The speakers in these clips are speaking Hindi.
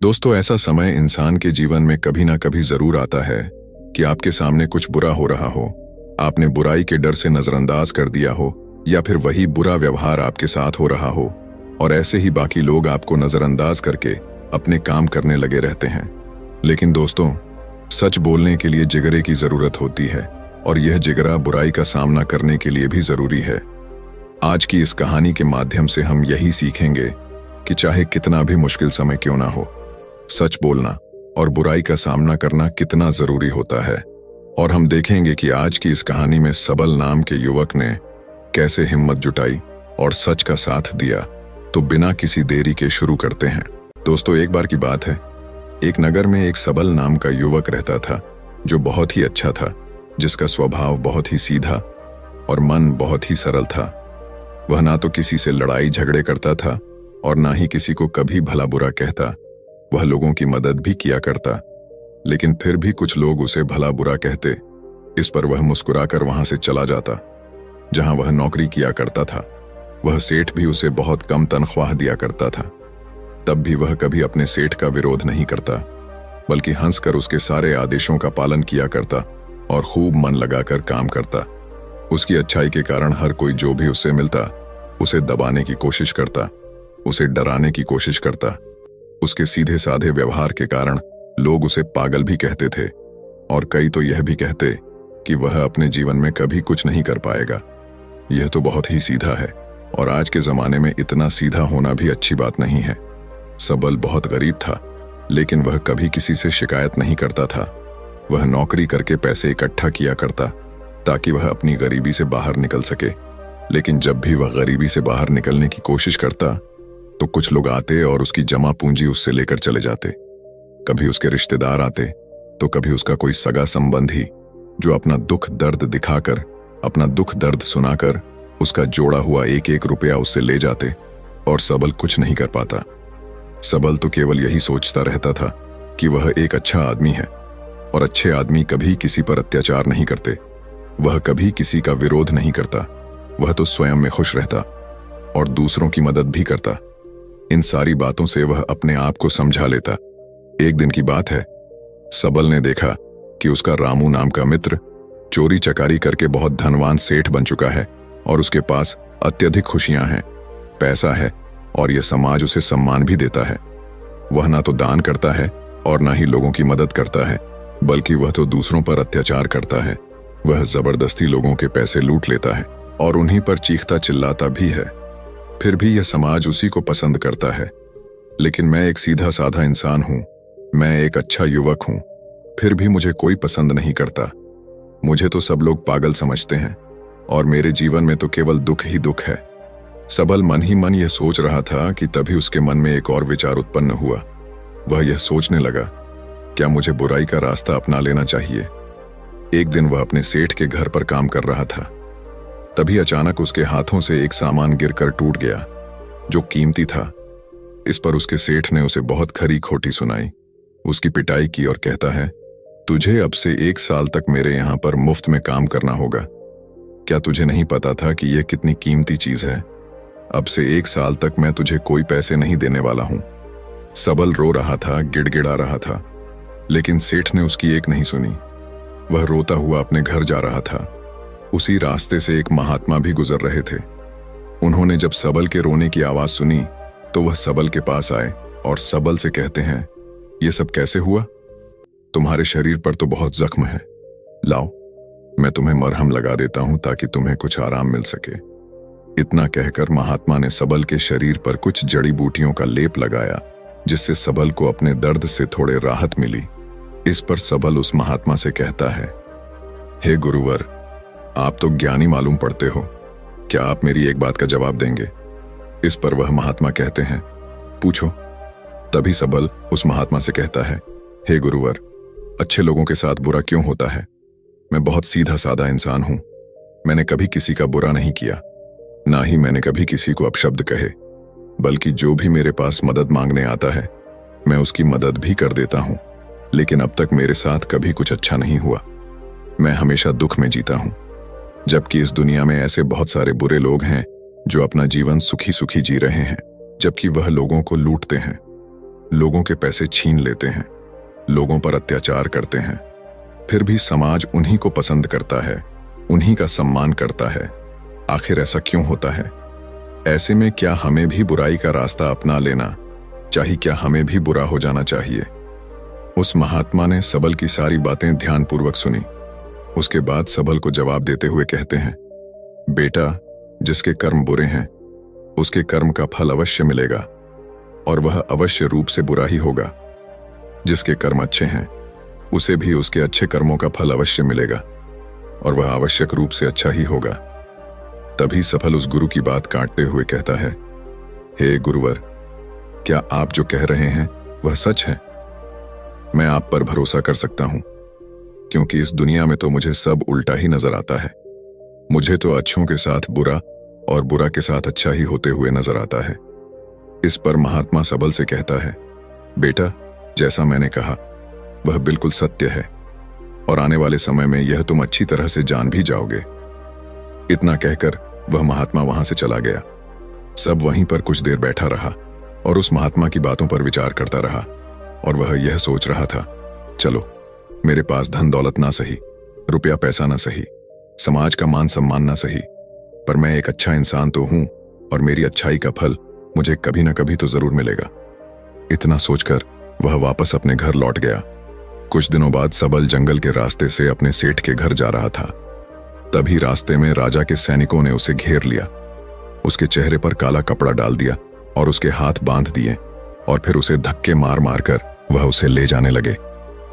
दोस्तों, ऐसा समय इंसान के जीवन में कभी ना कभी जरूर आता है कि आपके सामने कुछ बुरा हो रहा हो, आपने बुराई के डर से नजरअंदाज कर दिया हो, या फिर वही बुरा व्यवहार आपके साथ हो रहा हो और ऐसे ही बाकी लोग आपको नजरअंदाज करके अपने काम करने लगे रहते हैं। लेकिन दोस्तों, सच बोलने के लिए जिगरे की जरूरत होती है और यह जिगरा बुराई का सामना करने के लिए भी जरूरी है। आज की इस कहानी के माध्यम से हम यही सीखेंगे कि चाहे कितना भी मुश्किल समय क्यों ना हो, सच बोलना और बुराई का सामना करना कितना जरूरी होता है। और हम देखेंगे कि आज की इस कहानी में सबल नाम के युवक ने कैसे हिम्मत जुटाई और सच का साथ दिया। तो बिना किसी देरी के शुरू करते हैं। दोस्तों, एक बार की बात है, एक नगर में एक सबल नाम का युवक रहता था जो बहुत ही अच्छा था, जिसका स्वभाव बहुत ही सीधा और मन बहुत ही सरल था। वह ना तो किसी से लड़ाई झगड़े करता था और ना ही किसी को कभी भला बुरा कहता। वह लोगों की मदद भी किया करता, लेकिन फिर भी कुछ लोग उसे भला बुरा कहते। इस पर वह मुस्कुराकर वहां से चला जाता जहां वह नौकरी किया करता था। वह सेठ भी उसे बहुत कम तनख्वाह दिया करता था, तब भी वह कभी अपने सेठ का विरोध नहीं करता, बल्कि हंसकर उसके सारे आदेशों का पालन किया करता और खूब मन लगाकर काम करता। उसकी अच्छाई के कारण हर कोई जो भी उससे मिलता उसे दबाने की कोशिश करता, उसे डराने की कोशिश करता। उसके सीधे साधे व्यवहार के कारण लोग उसे पागल भी कहते थे और कई तो यह भी कहते कि वह अपने जीवन में कभी कुछ नहीं कर पाएगा। यह तो बहुत ही सीधा है और आज के जमाने में इतना सीधा होना भी अच्छी बात नहीं है। सबल बहुत गरीब था, लेकिन वह कभी किसी से शिकायत नहीं करता था। वह नौकरी करके पैसे इकट्ठा किया करता ताकि वह अपनी गरीबी से बाहर निकल सके। लेकिन जब भी वह गरीबी से बाहर निकलने की कोशिश करता तो कुछ लोग आते और उसकी जमा पूंजी उससे लेकर चले जाते। कभी उसके रिश्तेदार आते तो कभी उसका कोई सगा संबंधी, जो अपना दुख दर्द दिखाकर, अपना दुख दर्द सुनाकर उसका जोड़ा हुआ एक एक रुपया उससे ले जाते। और सबल कुछ नहीं कर पाता। सबल तो केवल यही सोचता रहता था कि वह एक अच्छा आदमी है और अच्छे आदमी कभी किसी पर अत्याचार नहीं करते। वह कभी किसी का विरोध नहीं करता। वह तो स्वयं में खुश रहता और दूसरों की मदद भी करता। इन सारी बातों से वह अपने आप को समझा लेता। एक दिन की बात है, सबल ने देखा कि उसका रामू नाम का मित्र चोरी चकारी करके बहुत धनवान सेठ बन चुका है और उसके पास अत्यधिक खुशियां हैं, पैसा है और यह समाज उसे सम्मान भी देता है। वह ना तो दान करता है और ना ही लोगों की मदद करता है, बल्कि वह तो दूसरों पर अत्याचार करता है। वह जबरदस्ती लोगों के पैसे लूट लेता है और उन्हीं पर चीखता चिल्लाता भी है। फिर भी यह समाज उसी को पसंद करता है। लेकिन मैं एक सीधा साधा इंसान हूं, मैं एक अच्छा युवक हूं, फिर भी मुझे कोई पसंद नहीं करता। मुझे तो सब लोग पागल समझते हैं और मेरे जीवन में तो केवल दुख ही दुख है। सबल मन ही मन यह सोच रहा था कि तभी उसके मन में एक और विचार उत्पन्न हुआ। वह यह सोचने लगा, क्या मुझे बुराई का रास्ता अपना लेना चाहिए। एक दिन वह अपने सेठ के घर पर काम कर रहा था। तभी अचानक उसके हाथों से एक सामान गिरकर टूट गया जो कीमती था। इस पर उसके सेठ ने उसे बहुत खरी खोटी सुनाई, उसकी पिटाई की और कहता है, तुझे अब से 1 साल तक मेरे यहां पर मुफ्त में काम करना होगा। क्या तुझे नहीं पता था कि यह कितनी कीमती चीज है? अब से 1 साल तक मैं तुझे कोई पैसे नहीं देने वाला हूं। सबल रो रहा था, गिड़गिड़ा रहा था, लेकिन सेठ ने उसकी एक नहीं सुनी। वह रोता हुआ अपने घर जा रहा था। उसी रास्ते से एक महात्मा भी गुजर रहे थे। उन्होंने जब सबल के रोने की आवाज सुनी तो वह सबल के पास आए और सबल से कहते हैं, ये सब कैसे हुआ? तुम्हारे शरीर पर तो बहुत जख्म है, लाओ मैं तुम्हें मरहम लगा देता हूं ताकि तुम्हें कुछ आराम मिल सके। इतना कहकर महात्मा ने सबल के शरीर पर कुछ जड़ी बूटियों का लेप लगाया, जिससे सबल को अपने दर्द से थोड़े राहत मिली। इस पर सबल उस महात्मा से कहता है, हे गुरुवर, आप तो ज्ञानी मालूम पड़ते हो, क्या आप मेरी एक बात का जवाब देंगे? इस पर वह महात्मा कहते हैं, पूछो। तभी सबल उस महात्मा से कहता है, हे गुरुवर, अच्छे लोगों के साथ बुरा क्यों होता है? मैं बहुत सीधा साधा इंसान हूं। मैंने कभी किसी का बुरा नहीं किया, ना ही मैंने कभी किसी को अपशब्द कहे, बल्कि जो भी मेरे पास मदद मांगने आता है मैं उसकी मदद भी कर देता हूं। लेकिन अब तक मेरे साथ कभी कुछ अच्छा नहीं हुआ। मैं हमेशा दुख में जीता हूं, जबकि इस दुनिया में ऐसे बहुत सारे बुरे लोग हैं जो अपना जीवन सुखी सुखी जी रहे हैं, जबकि वह लोगों को लूटते हैं। लोगों के पैसे छीन लेते हैं, लोगों पर अत्याचार करते हैं, फिर भी समाज उन्हीं को पसंद करता है, उन्हीं का सम्मान करता है। आखिर ऐसा क्यों होता है? ऐसे में क्या हमें भी बुराई का रास्ता अपना लेना चाहिए? क्या हमें भी बुरा हो जाना चाहिए? उस महात्मा ने सबल की सारी बातें ध्यानपूर्वक सुनी। उसके बाद सबल को जवाब देते हुए कहते हैं, बेटा, जिसके कर्म बुरे हैं उसके कर्म का फल अवश्य मिलेगा और वह अवश्य रूप से बुरा ही होगा। जिसके कर्म अच्छे हैं उसे भी उसके अच्छे कर्मों का फल अवश्य मिलेगा और वह आवश्यक रूप से अच्छा ही होगा। तभी सफल उस गुरु की बात काटते हुए कहता है, हे गुरुवर, क्या आप जो कह रहे हैं वह सच है? मैं आप पर भरोसा कर सकता हूं, क्योंकि इस दुनिया में तो मुझे सब उल्टा ही नजर आता है। मुझे तो अच्छों के साथ बुरा और बुरा के साथ अच्छा ही होते हुए नजर आता है। इस पर महात्मा सबल से कहता है, बेटा, जैसा मैंने कहा वह बिल्कुल सत्य है और आने वाले समय में यह तुम अच्छी तरह से जान भी जाओगे। इतना कहकर वह महात्मा वहां से चला गया। सब वहीं पर कुछ देर बैठा रहा और उस महात्मा की बातों पर विचार करता रहा और वह यह सोच रहा था, चलो, मेरे पास धन दौलत ना सही, रुपया पैसा ना सही, समाज का मान सम्मान ना सही, पर मैं एक अच्छा इंसान तो हूं और मेरी अच्छाई का फल मुझे कभी ना कभी तो जरूर मिलेगा। इतना सोचकर वह वापस अपने घर लौट गया। कुछ दिनों बाद सबल जंगल के रास्ते से अपने सेठ के घर जा रहा था। तभी रास्ते में राजा के सैनिकों ने उसे घेर लिया। उसके चेहरे पर काला कपड़ा डाल दिया और उसके हाथ बांध दिए और फिर उसे धक्के मार मार कर वह उसे ले जाने लगे।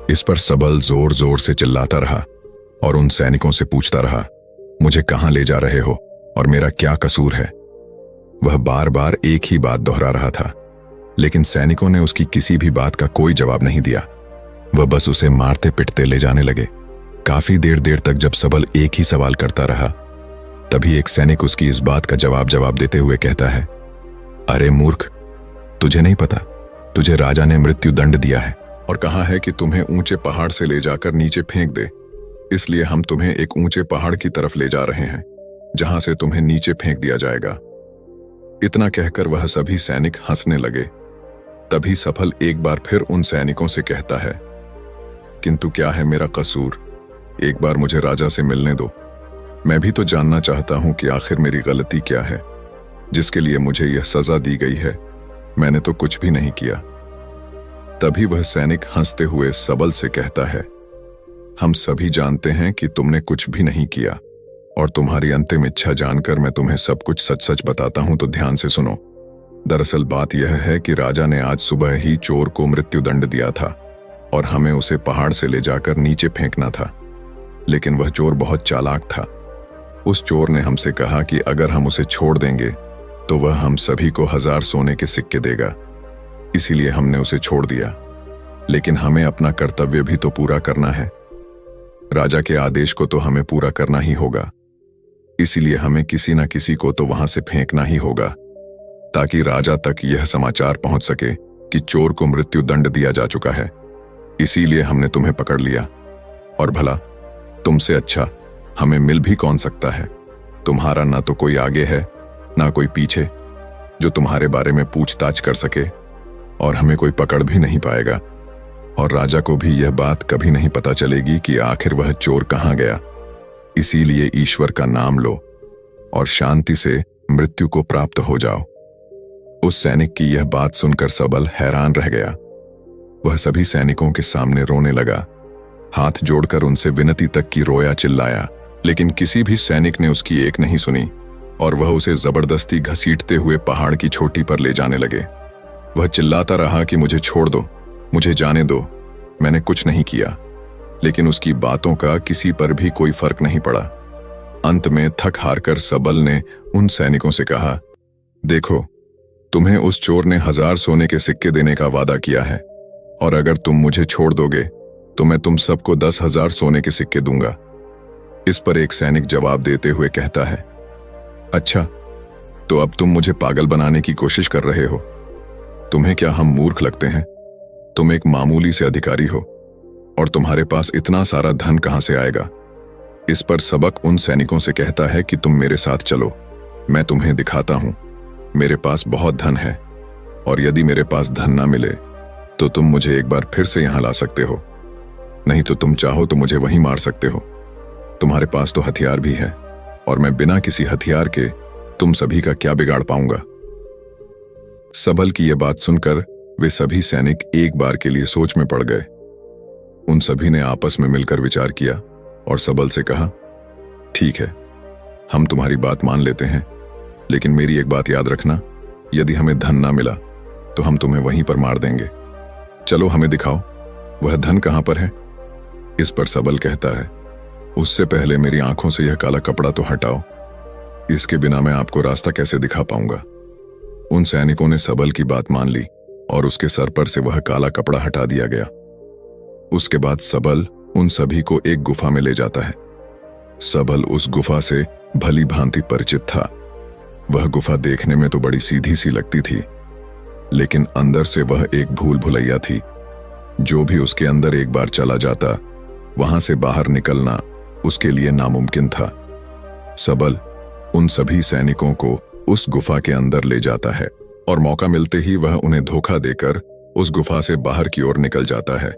इस पर सबल जोर जोर से चिल्लाता रहा और उन सैनिकों से पूछता रहा, मुझे कहां ले जा रहे हो और मेरा क्या कसूर है? वह बार बार एक ही बात दोहरा रहा था, लेकिन सैनिकों ने उसकी किसी भी बात का कोई जवाब नहीं दिया। वह बस उसे मारते पिटते ले जाने लगे। काफी देर देर तक जब सबल एक ही सवाल करता रहा, तभी एक सैनिक उसकी इस बात का जवाब देते हुए कहता है, अरे मूर्ख, तुझे नहीं पता, तुझे राजा ने मृत्यु दंड दिया है और कहा है कि तुम्हें ऊंचे पहाड़ से ले जाकर नीचे फेंक दे। इसलिए हम तुम्हें एक ऊंचे पहाड़ की तरफ ले जा रहे हैं, जहां से तुम्हें नीचे फेंक दिया जाएगा। इतना कहकर वह सभी सैनिक हंसने लगे। तभी सफल एक बार फिर उन सैनिकों से कहता है, किंतु क्या है मेरा कसूर? एक बार मुझे राजा से मिलने दो। मैं भी तो जानना चाहता हूं कि आखिर मेरी गलती क्या है, जिसके लिए मुझे यह सजा दी गई है। मैंने तो कुछ भी नहीं किया। तभी वह सैनिक हंसते हुए सबल से कहता है, हम सभी जानते हैं कि तुमने कुछ भी नहीं किया और तुम्हारी अंतिम इच्छा जानकर मैं तुम्हें सब कुछ सच सच बताता हूं, तो ध्यान से सुनो। दरअसल बात यह है कि राजा ने आज सुबह ही चोर को मृत्यु दंड दिया था और हमें उसे पहाड़ से ले जाकर नीचे फेंकना था, लेकिन वह चोर बहुत चालाक था। उस चोर ने हमसे कहा कि अगर हम उसे छोड़ देंगे तो वह हम सभी को 1000 सोने के सिक्के देगा। इसीलिए हमने उसे छोड़ दिया, लेकिन हमें अपना कर्तव्य भी तो पूरा करना है। राजा के आदेश को तो हमें पूरा करना ही होगा, इसीलिए हमें किसी न किसी को तो वहां से फेंकना ही होगा, ताकि राजा तक यह समाचार पहुंच सके कि चोर को मृत्यु दंड दिया जा चुका है। इसीलिए हमने तुम्हें पकड़ लिया। और भला तुमसे अच्छा हमें मिल भी कौन सकता है? तुम्हारा ना तो कोई आगे है ना कोई पीछे जो तुम्हारे बारे में पूछताछ कर सके, और हमें कोई पकड़ भी नहीं पाएगा और राजा को भी यह बात कभी नहीं पता चलेगी कि आखिर वह चोर कहां गया। इसीलिए ईश्वर का नाम लो और शांति से मृत्यु को प्राप्त हो जाओ। उस सैनिक की यह बात सुनकर सबल हैरान रह गया। वह सभी सैनिकों के सामने रोने लगा, हाथ जोड़कर उनसे विनती तक की, रोया चिल्लाया, लेकिन किसी भी सैनिक ने उसकी एक नहीं सुनी और वह उसे जबरदस्ती घसीटते हुए पहाड़ की चोटी पर ले जाने लगे। वह चिल्लाता रहा कि मुझे छोड़ दो, मुझे जाने दो, मैंने कुछ नहीं किया, लेकिन उसकी बातों का किसी पर भी कोई फर्क नहीं पड़ा। अंत में थक हार कर सबल ने उन सैनिकों से कहा, देखो, तुम्हें उस चोर ने 1000 सोने के सिक्के देने का वादा किया है और अगर तुम मुझे छोड़ दोगे तो मैं तुम सबको 10,000 सोने के सिक्के दूंगा। इस पर एक सैनिक जवाब देते हुए कहता है, अच्छा, तो अब तुम मुझे पागल बनाने की कोशिश कर रहे हो? तुम्हें क्या हम मूर्ख लगते हैं? तुम एक मामूली से अधिकारी हो और तुम्हारे पास इतना सारा धन कहां से आएगा? इस पर सबक उन सैनिकों से कहता है कि तुम मेरे साथ चलो, मैं तुम्हें दिखाता हूं। मेरे पास बहुत धन है और यदि मेरे पास धन ना मिले तो तुम मुझे एक बार फिर से यहां ला सकते हो, नहीं तो तुम चाहो तो मुझे वहीं मार सकते हो। तुम्हारे पास तो हथियार भी है, और मैं बिना किसी हथियार के तुम सभी का क्या बिगाड़ पाऊंगा। सबल की यह बात सुनकर वे सभी सैनिक एक बार के लिए सोच में पड़ गए। उन सभी ने आपस में मिलकर विचार किया और सबल से कहा, ठीक है, हम तुम्हारी बात मान लेते हैं, लेकिन मेरी एक बात याद रखना, यदि हमें धन ना मिला तो हम तुम्हें वहीं पर मार देंगे। चलो हमें दिखाओ, वह धन कहां पर है। इस पर सबल कहता है, उससे पहले मेरी आंखों से यह काला कपड़ा तो हटाओ, इसके बिना मैं आपको रास्ता कैसे दिखा पाऊंगा। उन सैनिकों ने सबल की बात मान ली और उसके सर पर से वह काला कपड़ा हटा दिया गया। उसके बाद सबल उन सभी को एक गुफा में ले जाता है। सबल उस गुफा से भली भांति परिचित था। वह गुफा देखने में तो बड़ी सीधी सी लगती थी, लेकिन अंदर से वह एक भूल भुलैया थी। जो भी उसके अंदर एक बार चला जाता, वहां से बाहर निकलना उसके लिए नामुमकिन था। सबल उन सभी सैनिकों को उस गुफा के अंदर ले जाता है और मौका मिलते ही वह उन्हें धोखा देकर उस गुफा से बाहर की ओर निकल जाता है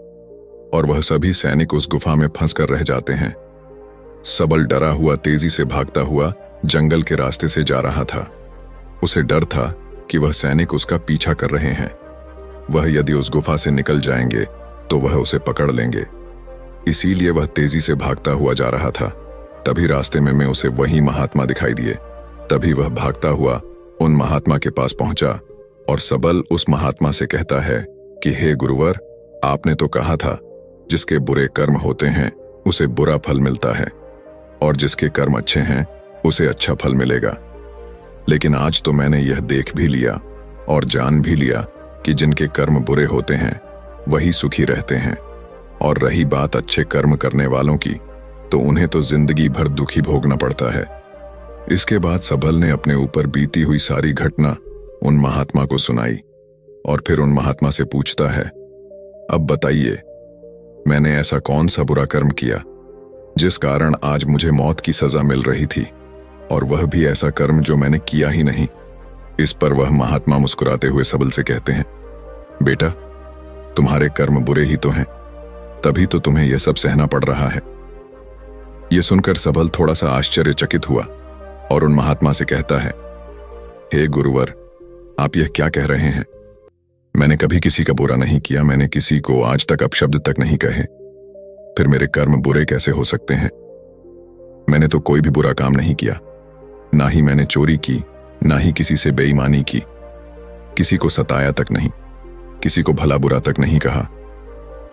और वह सभी सैनिक उस गुफा में फंसकर रह जाते हैं। सबल डरा हुआ तेजी से भागता हुआ जंगल के रास्ते से जा रहा था। उसे डर था कि वह सैनिक उसका पीछा कर रहे हैं। वह यदि उस गुफा से निकल जाएंगे तो वह उसे पकड़ लेंगे, इसीलिए वह तेजी से भागता हुआ जा रहा था। तभी रास्ते में उसे वही महात्मा दिखाई दिए। तभी वह भागता हुआ उन महात्मा के पास पहुंचा और सबल उस महात्मा से कहता है कि हे गुरुवर, आपने तो कहा था जिसके बुरे कर्म होते हैं उसे बुरा फल मिलता है और जिसके कर्म अच्छे हैं उसे अच्छा फल मिलेगा। लेकिन आज तो मैंने यह देख भी लिया और जान भी लिया कि जिनके कर्म बुरे होते हैं वही सुखी रहते हैं, और रही बात अच्छे कर्म करने वालों की, तो उन्हें तो जिंदगी भर दुखी भोगना पड़ता है। इसके बाद सबल ने अपने ऊपर बीती हुई सारी घटना उन महात्मा को सुनाई और फिर उन महात्मा से पूछता है, अब बताइए, मैंने ऐसा कौन सा बुरा कर्म किया जिस कारण आज मुझे मौत की सजा मिल रही थी, और वह भी ऐसा कर्म जो मैंने किया ही नहीं। इस पर वह महात्मा मुस्कुराते हुए सबल से कहते हैं, बेटा, तुम्हारे कर्म बुरे ही तो हैं, तभी तो तुम्हें यह सब सहना पड़ रहा है। यह सुनकर सबल थोड़ा सा आश्चर्यचकित हुआ और उन महात्मा से कहता है, हे गुरुवर, आप यह क्या कह रहे हैं? मैंने कभी किसी का बुरा नहीं किया, मैंने किसी को आज तक अपशब्द तक नहीं कहे, फिर मेरे कर्म बुरे कैसे हो सकते हैं? मैंने तो कोई भी बुरा काम नहीं किया, ना ही मैंने चोरी की, ना ही किसी से बेईमानी की, किसी को सताया तक नहीं, किसी को भला बुरा तक नहीं कहा,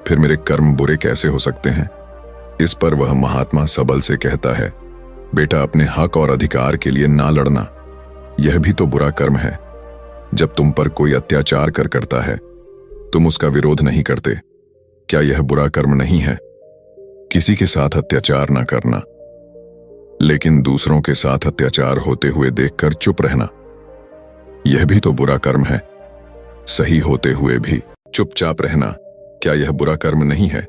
फिर मेरे कर्म बुरे कैसे हो सकते हैं? इस पर वह महात्मा सबल से कहता है, बेटा, अपने हक और अधिकार के लिए ना लड़ना, यह भी तो बुरा कर्म है। जब तुम पर कोई अत्याचार करता है, तुम उसका विरोध नहीं करते, क्या यह बुरा कर्म नहीं है? किसी के साथ अत्याचार ना करना, लेकिन दूसरों के साथ अत्याचार होते हुए देखकर चुप रहना, यह भी तो बुरा कर्म है। सही होते हुए भी चुपचाप रहना, क्या यह बुरा कर्म नहीं है?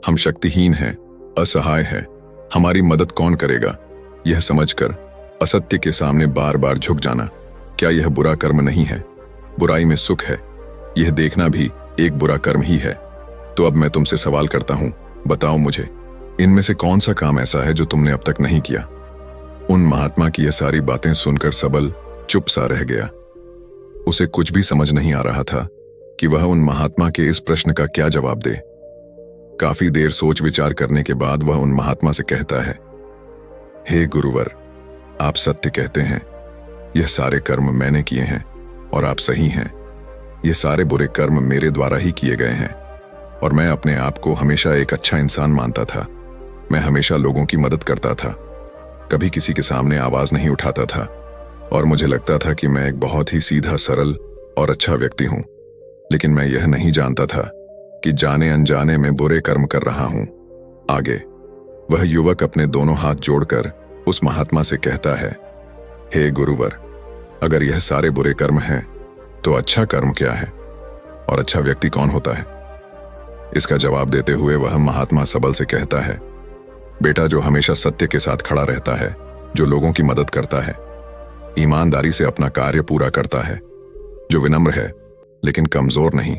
हम शक्तिहीन हैं, असहाय हैं, हमारी मदद कौन करेगा, यह समझकर असत्य के सामने बार बार झुक जाना, क्या यह बुरा कर्म नहीं है? बुराई में सुख है, यह देखना भी एक बुरा कर्म ही है। तो अब मैं तुमसे सवाल करता हूं, बताओ मुझे, इनमें से कौन सा काम ऐसा है जो तुमने अब तक नहीं किया? उन महात्मा की यह सारी बातें सुनकर सबल चुप सा रह गया। उसे कुछ भी समझ नहीं आ रहा था कि वह उन महात्मा के इस प्रश्न का क्या जवाब दे। काफी देर सोच विचार करने के बाद वह उन महात्मा से कहता है, हे गुरुवर, आप सत्य कहते हैं, यह सारे कर्म मैंने किए हैं और आप सही हैं। ये सारे बुरे कर्म मेरे द्वारा ही किए गए हैं और मैं अपने आप को हमेशा एक अच्छा इंसान मानता था। मैं हमेशा लोगों की मदद करता था, कभी किसी के सामने आवाज नहीं उठाता था और मुझे लगता था कि मैं एक बहुत ही सीधा, सरल और अच्छा व्यक्ति हूं। लेकिन मैं यह नहीं जानता था कि जाने अनजाने में बुरे कर्म कर रहा हूं। आगे वह युवक अपने दोनों हाथ जोड़कर उस महात्मा से कहता है, हे गुरुवर, अगर यह सारे बुरे कर्म हैं तो अच्छा कर्म क्या है और अच्छा व्यक्ति कौन होता है? इसका जवाब देते हुए वह महात्मा सबल से कहता है, बेटा, जो हमेशा सत्य के साथ खड़ा रहता है, जो लोगों की मदद करता है, ईमानदारी से अपना कार्य पूरा करता है, जो विनम्र है लेकिन कमजोर नहीं,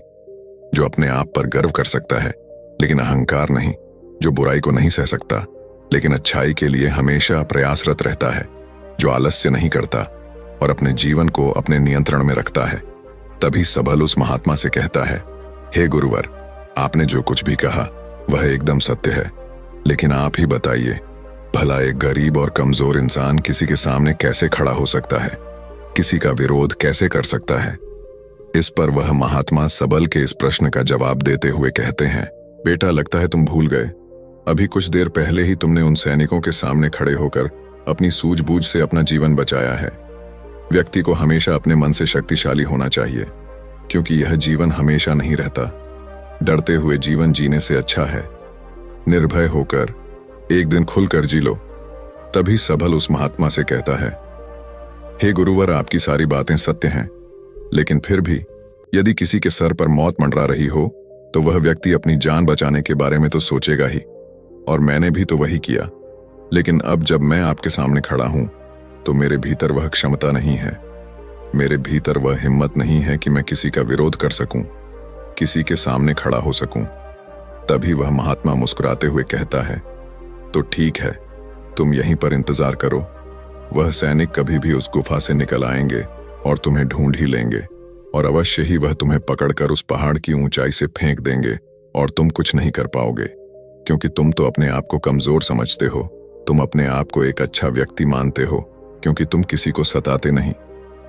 जो अपने आप पर गर्व कर सकता है लेकिन अहंकार नहीं, जो बुराई को नहीं सह सकता लेकिन अच्छाई के लिए हमेशा प्रयासरत रहता है, जो आलस्य नहीं करता और अपने जीवन को अपने नियंत्रण में रखता है। तभी सबल उस महात्मा से कहता है, हे गुरुवर, आपने जो कुछ भी कहा वह एकदम सत्य है, लेकिन आप ही बताइए, भला एक गरीब और कमजोर इंसान किसी के सामने कैसे खड़ा हो सकता है, किसी का विरोध कैसे कर सकता है? इस पर वह महात्मा सबल के इस प्रश्न का जवाब देते हुए कहते हैं, बेटा, लगता है तुम भूल गए। अभी कुछ देर पहले ही तुमने उन सैनिकों के सामने खड़े होकर अपनी सूझबूझ से अपना जीवन बचाया है। व्यक्ति को हमेशा अपने मन से शक्तिशाली होना चाहिए, क्योंकि यह जीवन हमेशा नहीं रहता। डरते हुए जीवन जीने से अच्छा है निर्भय होकर एक दिन खुलकर जी लो। तभी सबल उस महात्मा से कहता है, हे गुरुवर, आपकी सारी बातें सत्य हैं, लेकिन फिर भी यदि किसी के सर पर मौत मंडरा रही हो तो वह व्यक्ति अपनी जान बचाने के बारे में तो सोचेगा ही, और मैंने भी तो वही किया। लेकिन अब जब मैं आपके सामने खड़ा हूं तो मेरे भीतर वह क्षमता नहीं है, मेरे भीतर वह हिम्मत नहीं है कि मैं किसी का विरोध कर सकूं, किसी के सामने खड़ा हो सकूं। तभी वह महात्मा मुस्कुराते हुए कहता है, तो ठीक है, तुम यहीं पर इंतजार करो। वह सैनिक कभी भी उस गुफा से निकल आएंगे और तुम्हें ढूंढ ही लेंगे, और अवश्य ही वह तुम्हें पकड़कर उस पहाड़ की ऊंचाई से फेंक देंगे और तुम कुछ नहीं कर पाओगे, क्योंकि तुम तो अपने आप को कमजोर समझते हो। तुम अपने आप को एक अच्छा व्यक्ति मानते हो, क्योंकि तुम किसी को सताते नहीं।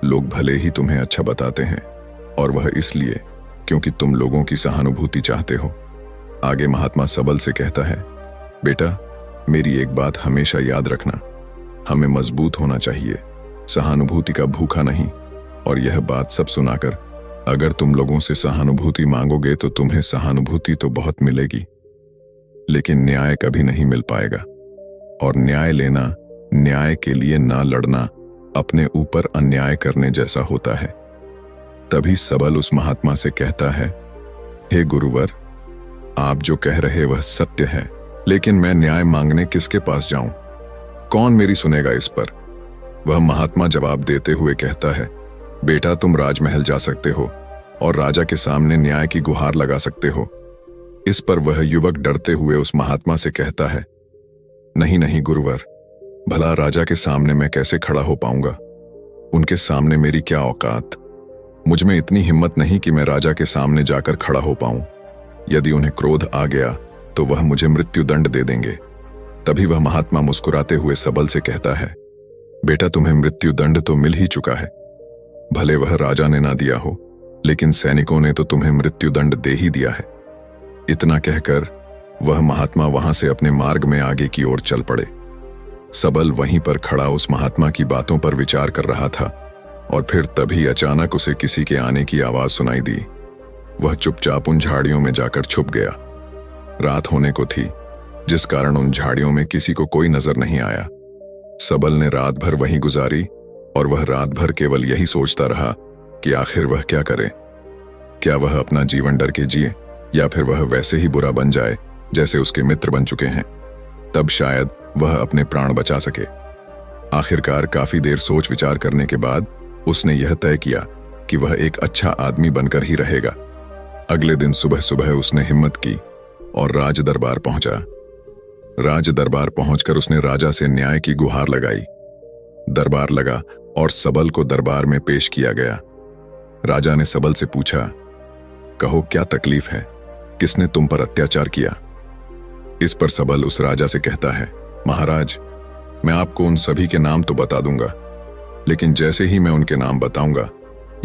लोग भले ही तुम्हें अच्छा बताते हैं, और वह इसलिए क्योंकि तुम लोगों की सहानुभूति चाहते हो। आगे महात्मा सबल से कहता है, बेटा, मेरी एक बात हमेशा याद रखना, हमें मजबूत होना चाहिए, सहानुभूति का भूखा नहीं। और यह बात सब सुनाकर, अगर तुम लोगों से सहानुभूति मांगोगे तो तुम्हें सहानुभूति तो बहुत मिलेगी, लेकिन न्याय कभी नहीं मिल पाएगा। और न्याय लेना, न्याय के लिए ना लड़ना, अपने ऊपर अन्याय करने जैसा होता है। तभी सबल उस महात्मा से कहता है, हे गुरुवर, आप जो कह रहे वह सत्य है, लेकिन मैं न्याय मांगने किसके पास जाऊं? कौन मेरी सुनेगा इस पर? वह महात्मा जवाब देते हुए कहता है, बेटा, तुम राजमहल जा सकते हो और राजा के सामने न्याय की गुहार लगा सकते हो। इस पर वह युवक डरते हुए उस महात्मा से कहता है, नहीं नहीं गुरुवर, भला राजा के सामने मैं कैसे खड़ा हो पाऊंगा? उनके सामने मेरी क्या औकात? मुझ में इतनी हिम्मत नहीं कि मैं राजा के सामने जाकर खड़ा हो पाऊं। यदि उन्हें क्रोध आ गया तो वह मुझे मृत्यु दंड दे देंगे। तभी वह महात्मा मुस्कुराते हुए सबल से कहता है, बेटा, तुम्हें मृत्यु दंड तो मिल ही चुका है। भले वह राजा ने ना दिया हो, लेकिन सैनिकों ने तो तुम्हें मृत्यु दंड दे ही दिया है। इतना कहकर वह महात्मा वहां से अपने मार्ग में आगे की ओर चल पड़े। सबल वहीं पर खड़ा उस महात्मा की बातों पर विचार कर रहा था, और फिर तभी अचानक उसे किसी के आने की आवाज सुनाई दी। वह चुपचाप उन झाड़ियों में जाकर छुप गया। रात होने को थी, जिस कारण उन झाड़ियों में किसी को कोई नजर नहीं आया। सबल ने रात भर वहीं गुजारी, और वह रात भर केवल यही सोचता रहा कि आखिर वह क्या करे। क्या वह अपना जीवन डर के जिए, या फिर वह वैसे ही बुरा बन जाए जैसे उसके मित्र बन चुके हैं? तब शायद वह अपने प्राण बचा सके। आखिरकार काफी देर सोच विचार करने के बाद उसने यह तय किया कि वह एक अच्छा आदमी बनकर ही रहेगा। अगले दिन सुबह सुबह उसने हिम्मत की और राज दरबार पहुंचा। राज दरबार पहुंचकर उसने राजा से न्याय की गुहार लगाई। दरबार लगा और सबल को दरबार में पेश किया गया। राजा ने सबल से पूछा, कहो, क्या तकलीफ है? किसने तुम पर अत्याचार किया? इस पर सबल उस राजा से कहता है, महाराज, मैं आपको उन सभी के नाम तो बता दूंगा, लेकिन जैसे ही मैं उनके नाम बताऊंगा,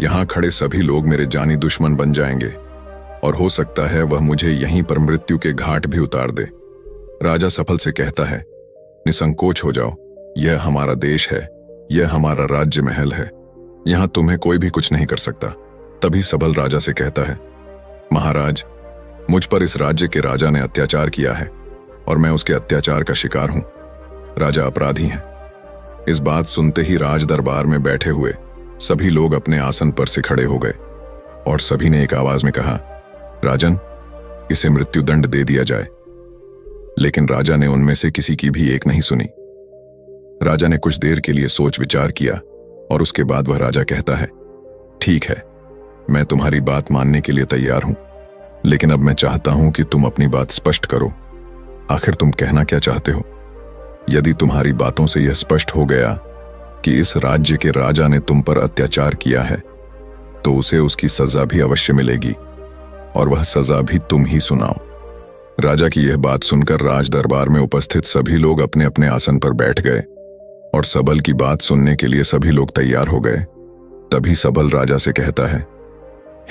यहां खड़े सभी लोग मेरे जानी दुश्मन बन जाएंगे, और हो सकता है वह मुझे यहीं पर मृत्यु के घाट भी उतार दे। राजा सबल से कहता है, निसंकोच हो जाओ, यह हमारा देश है, यह हमारा राज्य महल है, यहां तुम्हें कोई भी कुछ नहीं कर सकता। तभी सबल राजा से कहता है, महाराज, मुझ पर इस राज्य के राजा ने अत्याचार किया है और मैं उसके अत्याचार का शिकार हूं। राजा अपराधी हैं। इस बात सुनते ही राज दरबार में बैठे हुए सभी लोग अपने आसन पर से खड़े हो गए और सभी ने एक आवाज में कहा, राजन, इसे मृत्यु दंड दे दिया जाए। लेकिन राजा ने उनमें से किसी की भी एक नहीं सुनी। राजा ने कुछ देर के लिए सोच विचार किया और उसके बाद वह राजा कहता है, ठीक है, मैं तुम्हारी बात मानने के लिए तैयार हूं, लेकिन अब मैं चाहता हूं कि तुम अपनी बात स्पष्ट करो। आखिर तुम कहना क्या चाहते हो? यदि तुम्हारी बातों से यह स्पष्ट हो गया कि इस राज्य के राजा ने तुम पर अत्याचार किया है, तो उसे उसकी सजा भी अवश्य मिलेगी, और वह सजा भी तुम ही सुनाओ। राजा की यह बात सुनकर राज दरबार में उपस्थित सभी लोग अपने अपने आसन पर बैठ गए और सबल की बात सुनने के लिए सभी लोग तैयार हो गए। तभी सबल राजा से कहता है,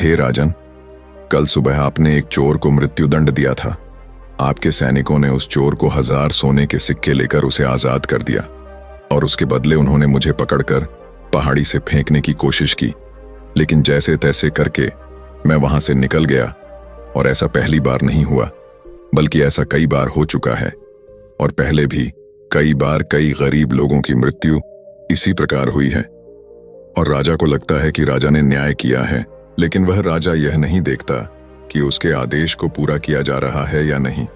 हे राजन, कल सुबह आपने एक चोर को मृत्युदंड दिया था। आपके सैनिकों ने उस चोर को 1000 सोने के सिक्के लेकर उसे आजाद कर दिया, और उसके बदले उन्होंने मुझे पकड़कर पहाड़ी से फेंकने की कोशिश की, लेकिन जैसे तैसे करके मैं वहां से निकल गया। और ऐसा पहली बार नहीं हुआ, बल्कि ऐसा कई बार हो चुका है, और पहले भी कई बार कई गरीब लोगों की मृत्यु इसी प्रकार हुई है। और राजा को लगता है कि राजा ने न्याय किया है, लेकिन वह राजा यह नहीं देखता कि उसके आदेश को पूरा किया जा रहा है या नहीं।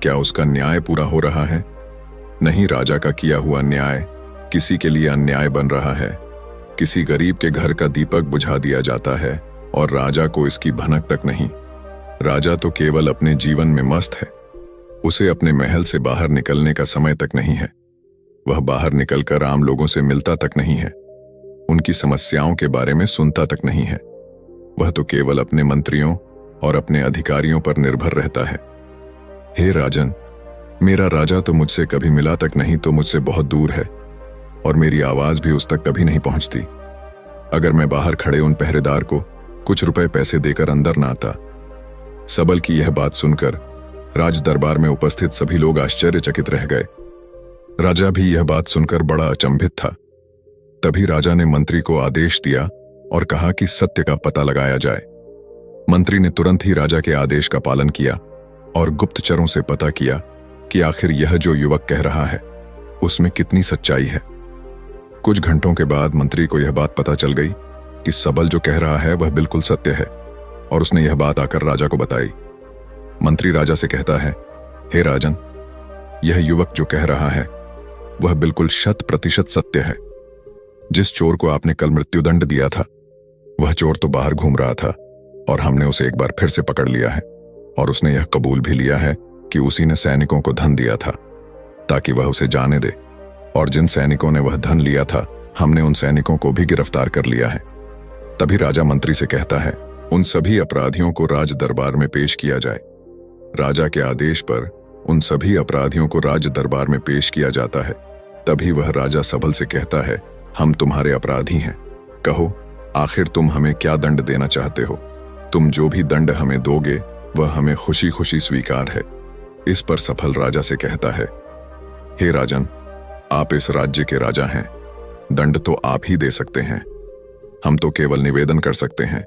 क्या उसका न्याय पूरा हो रहा है? नहीं, राजा का किया हुआ न्याय किसी के लिए अन्याय बन रहा है। किसी गरीब के घर का दीपक बुझा दिया जाता है और राजा को इसकी भनक तक नहीं। राजा तो केवल अपने जीवन में मस्त है। उसे अपने महल से बाहर निकलने का समय तक नहीं है। वह बाहर निकलकर आम लोगों से मिलता तक नहीं है, उनकी समस्याओं के बारे में सुनता तक नहीं है। वह तो केवल अपने मंत्रियों और अपने अधिकारियों पर निर्भर रहता है। हे राजन, मेरा राजा तो मुझसे कभी मिला तक नहीं तो मुझसे बहुत दूर है, और मेरी आवाज भी उस तक कभी नहीं पहुंचती। अगर मैं बाहर खड़े उन पहरेदार को कुछ रुपए पैसे देकर अंदर ना आता। सबल की यह बात सुनकर राज दरबार में उपस्थित सभी लोग आश्चर्यचकित रह गए। राजा भी यह बात सुनकर बड़ा अचंभित था। तभी राजा ने मंत्री को आदेश दिया और कहा कि सत्य का पता लगाया जाए। मंत्री ने तुरंत ही राजा के आदेश का पालन किया और गुप्तचरों से पता किया कि आखिर यह जो युवक कह रहा है उसमें कितनी सच्चाई है। कुछ घंटों के बाद मंत्री को यह बात पता चल गई कि सबल जो कह रहा है वह बिल्कुल सत्य है, और उसने यह बात आकर राजा को बताई। मंत्री राजा से कहता है, हे राजन, यह युवक जो कह रहा है वह बिल्कुल 100% सत्य है। जिस चोर को आपने कल मृत्युदंड दिया था, वह चोर तो बाहर घूम रहा था, और हमने उसे एक बार फिर से पकड़ लिया है, और उसने यह कबूल भी लिया है कि उसी ने सैनिकों को धन दिया था ताकि वह उसे जाने दे, और जिन सैनिकों ने वह धन लिया था हमने उन सैनिकों को भी गिरफ्तार कर लिया है। तभी राजा मंत्री से कहता है, उन सभी अपराधियों को राज दरबार में पेश किया जाए। राजा के आदेश पर उन सभी अपराधियों को राज दरबार में पेश किया जाता है। तभी वह राजा सबल से कहता है, हम तुम्हारे अपराधी हैं, कहो आखिर तुम हमें क्या दंड देना चाहते हो? तुम जो भी दंड हमें दोगे वह हमें खुशी खुशी स्वीकार है। इस पर सफल राजा से कहता है, हे राजन, आप इस राज्य के राजा हैं, दंड तो आप ही दे सकते हैं, हम तो केवल निवेदन कर सकते हैं।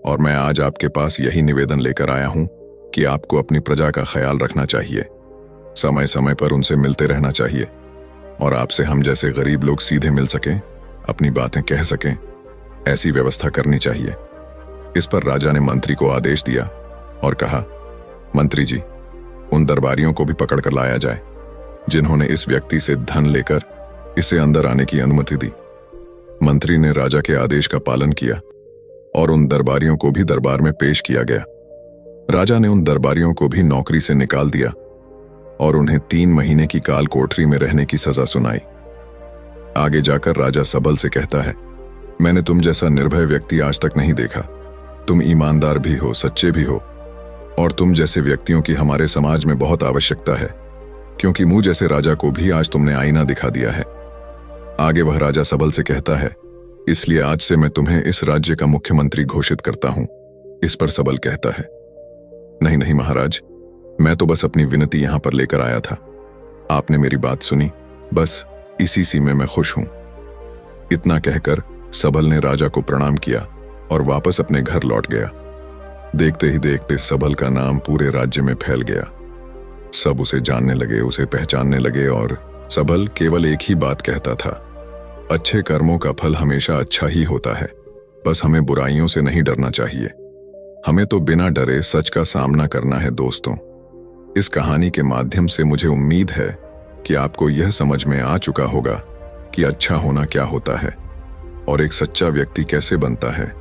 और मैं आज आपके पास यही निवेदन लेकर आया हूं कि आपको अपनी प्रजा का ख्याल रखना चाहिए, समय समय पर उनसे मिलते रहना चाहिए, और आपसे हम जैसे गरीब लोग सीधे मिल सकें, अपनी बातें कह सकें, ऐसी व्यवस्था करनी चाहिए। इस पर राजा ने मंत्री को आदेश दिया और कहा, मंत्री जी, उन दरबारियों को भी पकड़ कर लाया जाए जिन्होंने इस व्यक्ति से धन लेकर इसे अंदर आने की अनुमति दी। मंत्री ने राजा के आदेश का पालन किया और उन दरबारियों को भी दरबार में पेश किया गया। राजा ने उन दरबारियों को भी नौकरी से निकाल दिया और उन्हें 3 महीने की काल कोठरी में रहने की सजा सुनाई। आगे जाकर राजा सबल से कहता है, मैंने तुम जैसा निर्भय व्यक्ति आज तक नहीं देखा। तुम ईमानदार भी हो, सच्चे भी हो, और तुम जैसे व्यक्तियों की हमारे समाज में बहुत आवश्यकता है, क्योंकि मुझ जैसे राजा को भी आज तुमने आईना दिखा दिया है। आगे वह राजा सबल से कहता है, इसलिए आज से मैं तुम्हें इस राज्य का मुख्यमंत्री घोषित करता हूं। इस पर सबल कहता है, नहीं नहीं महाराज, मैं तो बस अपनी विनती यहां पर लेकर आया था। आपने मेरी बात सुनी, बस इसी सी में मैं खुश हूं। इतना कहकर सबल ने राजा को प्रणाम किया और वापस अपने घर लौट गया। देखते ही देखते सबल का नाम पूरे राज्य में फैल गया। सब उसे जानने लगे, उसे पहचानने लगे, और सबल केवल एक ही बात कहता था, अच्छे कर्मों का फल हमेशा अच्छा ही होता है, बस हमें बुराइयों से नहीं डरना चाहिए। हमें तो बिना डरे सच का सामना करना है। दोस्तों, इस कहानी के माध्यम से मुझे उम्मीद है कि आपको यह समझ में आ चुका होगा कि अच्छा होना क्या होता है और एक सच्चा व्यक्ति कैसे बनता है।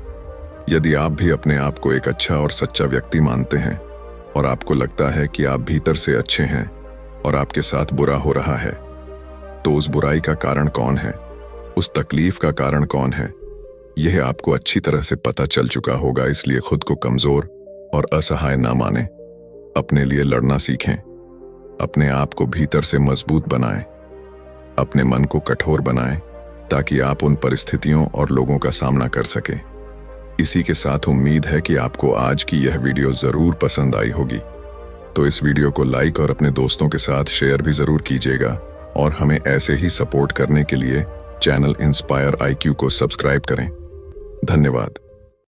यदि आप भी अपने आप को एक अच्छा और सच्चा व्यक्ति मानते हैं और आपको लगता है कि आप भीतर से अच्छे हैं और आपके साथ बुरा हो रहा है, तो उस बुराई का कारण कौन है, उस तकलीफ का कारण कौन है, यह आपको अच्छी तरह से पता चल चुका होगा। इसलिए खुद को कमजोर और असहाय ना माने, अपने लिए लड़ना सीखें, अपने आप को भीतर से मजबूत बनाएं, अपने मन को कठोर बनाएं ताकि आप उन परिस्थितियों और लोगों का सामना कर सकें। इसी के साथ उम्मीद है कि आपको आज की यह वीडियो जरूर पसंद आई होगी, तो इस वीडियो को लाइक और अपने दोस्तों के साथ शेयर भी जरूर कीजिएगा और हमें ऐसे ही सपोर्ट करने के लिए चैनल इंस्पायर IQ को सब्सक्राइब करें। धन्यवाद।